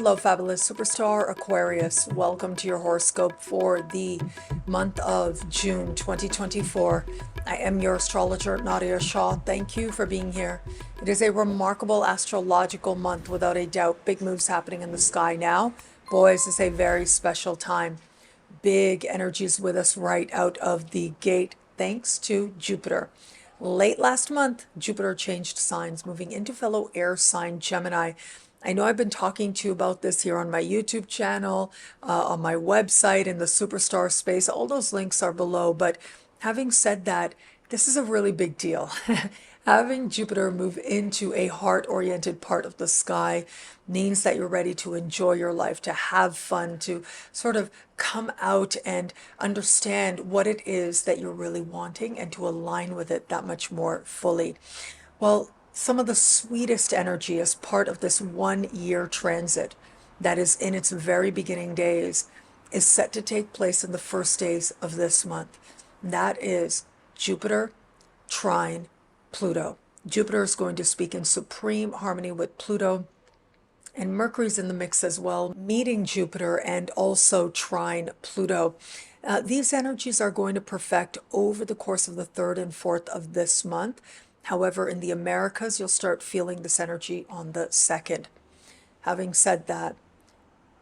Hello, fabulous superstar Aquarius. Welcome to your horoscope for the month of June 2024. I am your astrologer, Nadiya Shah. Thank you for being here. It is a remarkable astrological month, without a doubt. Big moves happening in the sky now. Boys, it's a very special time. Big energies with us right out of the gate, thanks to Jupiter. Late last month, Jupiter changed signs, moving into fellow air sign Gemini. I know I've been talking to you about this here on my YouTube channel, on my website, in the superstar space. All those links are below. But having said that, this is a really big deal. Having Jupiter move into a heart-oriented part of the sky means that you're ready to enjoy your life, to have fun, to sort of come out and understand what it is that you're really wanting and to align with it that much more fully. Well, some of the sweetest energy as part of this 1 year transit that is in its very beginning days is set to take place in the first days of this month. That is Jupiter trine Pluto. Jupiter is going to speak in supreme harmony with Pluto, and Mercury's in the mix as well, meeting Jupiter and also trine Pluto. These energies are going to perfect over the course of the 3rd and 4th of this month. However, in the Americas, you'll start feeling this energy on the 2nd. Having said that,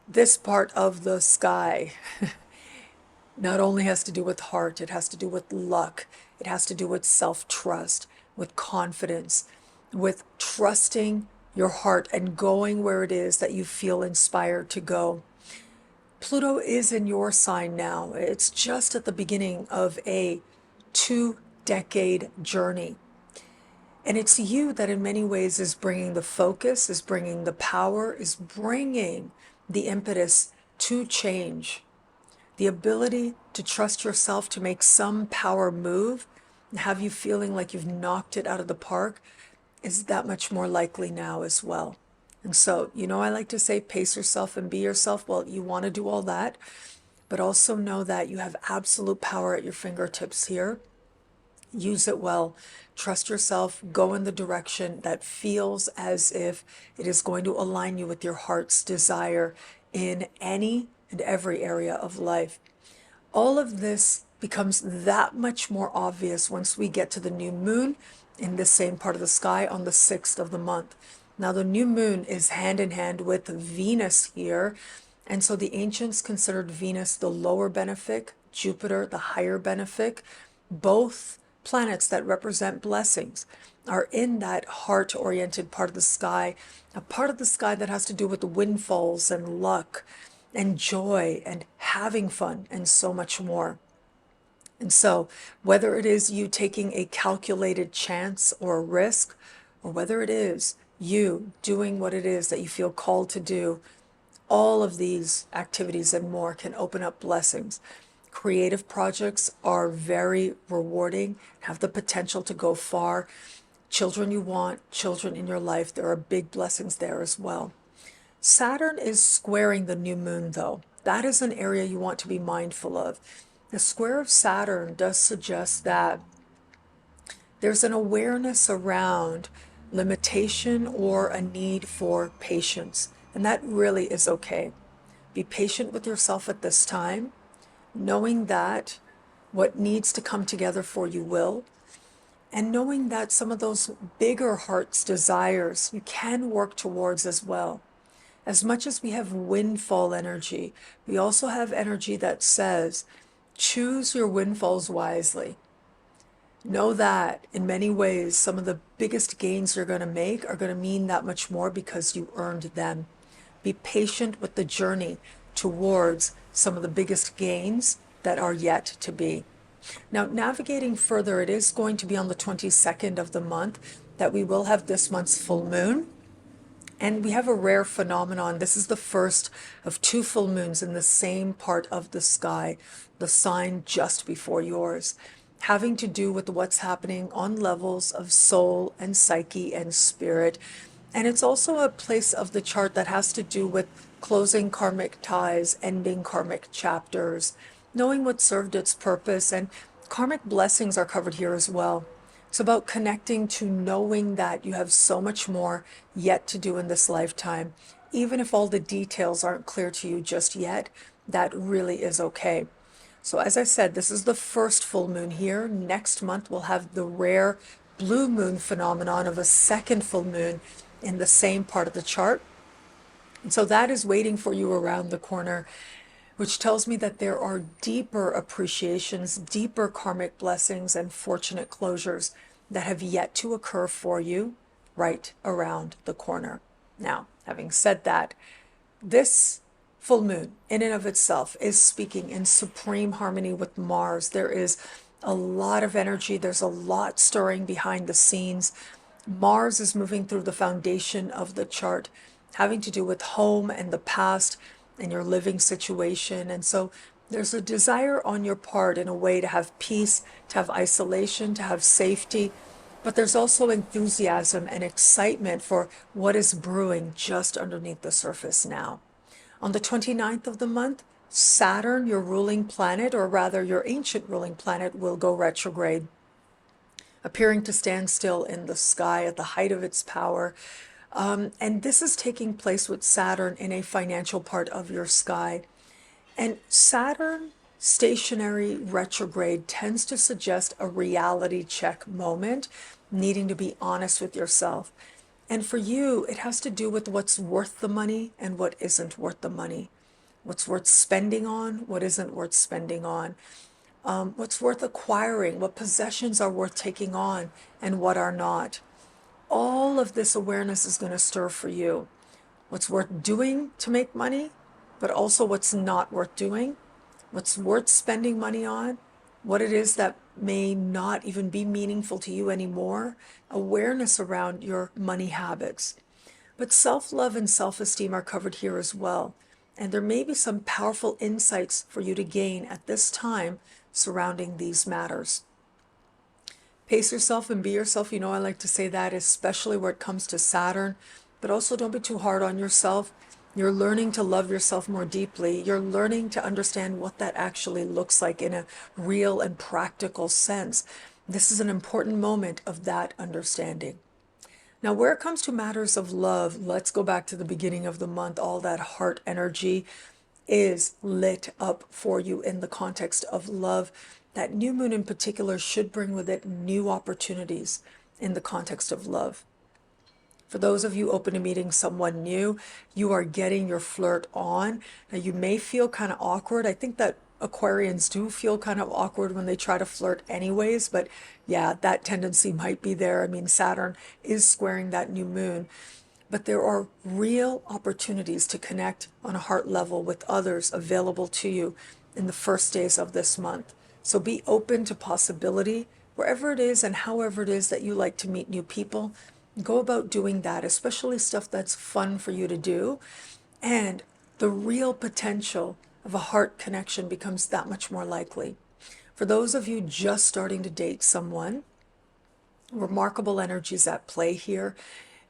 this part of the sky not only has to do with heart, it has to do with luck, it has to do with self-trust, with confidence, with trusting your heart and going where it is that you feel inspired to go. Pluto is in your sign now. It's just at the beginning of a 2-decade journey. And it's you that in many ways is bringing the focus, is bringing the power, is bringing the impetus to change. The ability to trust yourself to make some power move and have you feeling like you've knocked it out of the park is that much more likely now as well. And so, I like to say pace yourself and be yourself. Well, you want to do all that, but also know that you have absolute power at your fingertips here. Use it well. Trust yourself. Go in the direction that feels as if it is going to align you with your heart's desire in any and every area of life. All of this becomes that much more obvious once we get to the new moon in the same part of the sky on the 6th of the month. Now, the new moon is hand in hand with Venus here. And so the ancients considered Venus the lower benefic, Jupiter the higher benefic. Both planets that represent blessings are in that heart-oriented part of the sky, a part of the sky that has to do with windfalls and luck and joy and having fun and so much more. And so whether it is you taking a calculated chance or a risk, or whether it is you doing what it is that you feel called to do, all of these activities and more can open up blessings. Creative projects are very rewarding, have the potential to go far. Children you want, children in your life, there are big blessings there as well. Saturn is squaring the new moon, though. That is an area you want to be mindful of. The square of Saturn does suggest that there's an awareness around limitation or a need for patience, and that really is okay. Be patient with yourself at this time, knowing that what needs to come together for you will, and knowing that some of those bigger heart's desires you can work towards as well. As much as we have windfall energy, we also have energy that says, choose your windfalls wisely. Know that in many ways, some of the biggest gains you're going to make are going to mean that much more because you earned them. Be patient with the journey towards some of the biggest gains that are yet to be. Now, navigating further, it is going to be on the 22nd of the month that we will have this month's full moon. And we have a rare phenomenon. This is the first of 2 full moons in the same part of the sky, the sign just before yours, having to do with what's happening on levels of soul and psyche and spirit. And it's also a place of the chart that has to do with closing karmic ties, ending karmic chapters, knowing what served its purpose, and karmic blessings are covered here as well. It's about connecting to knowing that you have so much more yet to do in this lifetime, even if all the details aren't clear to you just yet, that really is okay. So as I said, this is the first full moon here. Next month we'll have the rare blue moon phenomenon of a second full moon in the same part of the chart. And so that is waiting for you around the corner, which tells me that there are deeper appreciations, deeper karmic blessings, and fortunate closures that have yet to occur for you right around the corner. Now, having said that, this full moon in and of itself is speaking in supreme harmony with Mars. There is a lot of energy. There's a lot stirring behind the scenes. Mars is moving through the foundation of the chart, having to do with home and the past and your living situation. And so there's a desire on your part in a way to have peace, to have isolation, to have safety, but there's also enthusiasm and excitement for what is brewing just underneath the surface now. On the 29th of the month, Saturn, your ruling planet, or rather your ancient ruling planet, will go retrograde, appearing to stand still in the sky at the height of its power. And this is taking place with Saturn in a financial part of your sky. And Saturn stationary retrograde tends to suggest a reality check moment, needing to be honest with yourself. And for you, it has to do with what's worth the money and what isn't worth the money. What's worth spending on, what isn't worth spending on. What's worth acquiring, what possessions are worth taking on, and what are not. All of this awareness is going to stir for you. What's worth doing to make money, but also what's not worth doing. What's worth spending money on, what it is that may not even be meaningful to you anymore. Awareness around your money habits. But self-love and self-esteem are covered here as well. And there may be some powerful insights for you to gain at this time surrounding these matters. Pace yourself and be yourself. You know, I like to say that, especially where it comes to Saturn. But also don't be too hard on yourself. You're learning to love yourself more deeply. You're learning to understand what that actually looks like in a real and practical sense. This is an important moment of that understanding. Now, where it comes to matters of love, let's go back to the beginning of the month. All that heart energy is lit up for you in the context of love. That new moon in particular should bring with it new opportunities in the context of love. For those of you open to meeting someone new, you are getting your flirt on. Now, you may feel kind of awkward. I think that Aquarians do feel kind of awkward when they try to flirt anyways, but yeah, that tendency might be there. I mean, Saturn is squaring that new moon, but there are real opportunities to connect on a heart level with others available to you in the first days of this month. So be open to possibility wherever it is and however it is that you like to meet new people. Go about doing that, especially stuff that's fun for you to do. And the real potential of a heart connection becomes that much more likely. For those of you just starting to date someone, remarkable energies at play here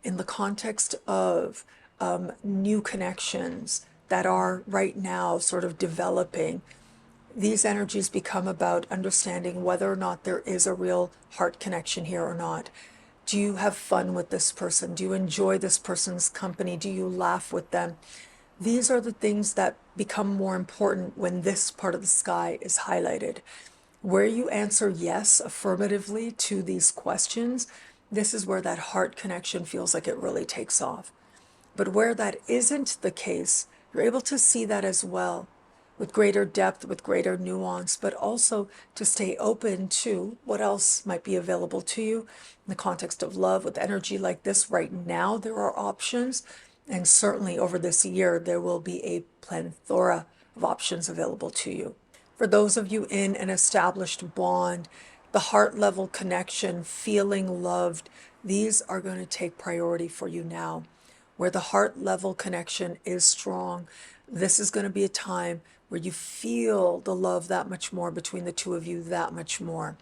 in the context of new connections that are right now sort of developing. These energies become about understanding whether or not there is a real heart connection here or not. Do you have fun with this person? Do you enjoy this person's company? Do you laugh with them? These are the things that become more important when this part of the sky is highlighted. Where you answer yes affirmatively to these questions, this is where that heart connection feels like it really takes off. But where that isn't the case, you're able to see that as well, with greater depth, with greater nuance, but also to stay open to what else might be available to you in the context of love. With energy like this right now, there are options, and certainly over this year, there will be a plethora of options available to you. For those of you in an established bond, the heart level connection, feeling loved, these are going to take priority for you now. Where the heart level connection is strong, this is going to be a time where you feel the love that much more between the two of you, that much more.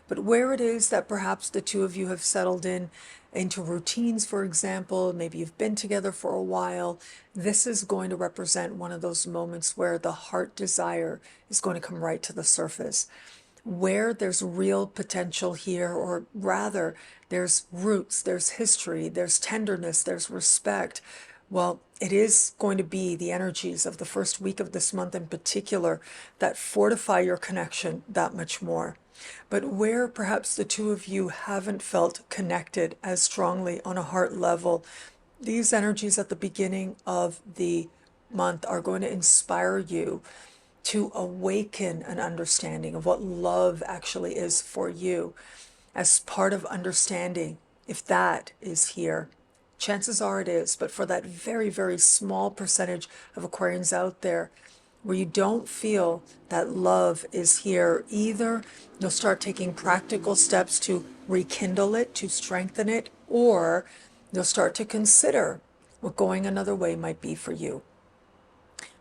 But where it is that perhaps the two of you have settled into routines, for example, maybe you've been together for a while, this is going to represent one of those moments where the heart desire is going to come right to the surface. Where there's real potential here, or rather, there's roots, there's history, there's tenderness, there's respect. Well, it is going to be the energies of the first week of this month in particular that fortify your connection that much more. But where perhaps the two of you haven't felt connected as strongly on a heart level, these energies at the beginning of the month are going to inspire you to awaken an understanding of what love actually is for you. As part of understanding, if that is here, chances are it is, but for that very, very small percentage of Aquarians out there where you don't feel that love is here, either you'll start taking practical steps to rekindle it, to strengthen it, or you'll start to consider what going another way might be for you.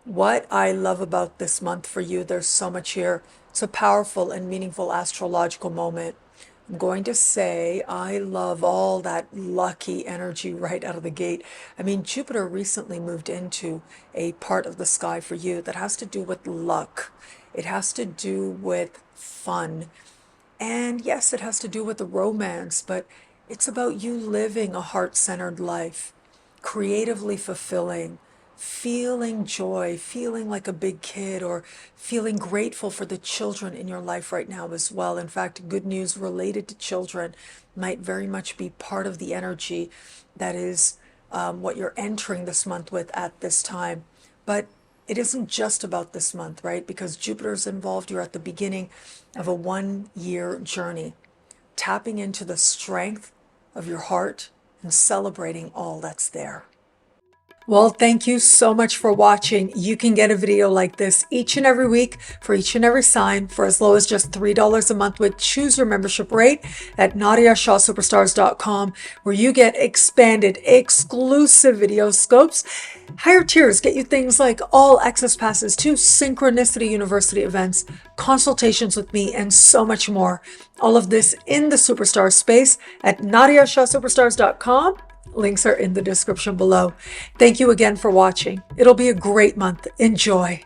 What I love about this month for you, there's so much here. It's a powerful and meaningful astrological moment. I'm going to say I love all that lucky energy right out of the gate. I mean, Jupiter recently moved into a part of the sky for you that has to do with luck. It has to do with fun. And yes, it has to do with the romance, but it's about you living a heart-centered life, creatively fulfilling, feeling joy, feeling like a big kid, or feeling grateful for the children in your life right now as well. In fact, good news related to children might very much be part of the energy that is what you're entering this month with at this time. But it isn't just about this month, right? Because Jupiter's involved. You're at the beginning of a 1-year journey, tapping into the strength of your heart and celebrating all that's there. Well, thank you so much for watching. You can get a video like this each and every week for each and every sign for as low as just $3 a month with choose your membership rate at NadiyaShahSuperstars.com, where you get expanded, exclusive video scopes. Higher tiers get you things like all access passes to Synchronicity University events, consultations with me, and so much more. All of this in the Superstar space at NadiyaShahSuperstars.com. Links are in the description below. Thank you again for watching. It'll be a great month. Enjoy.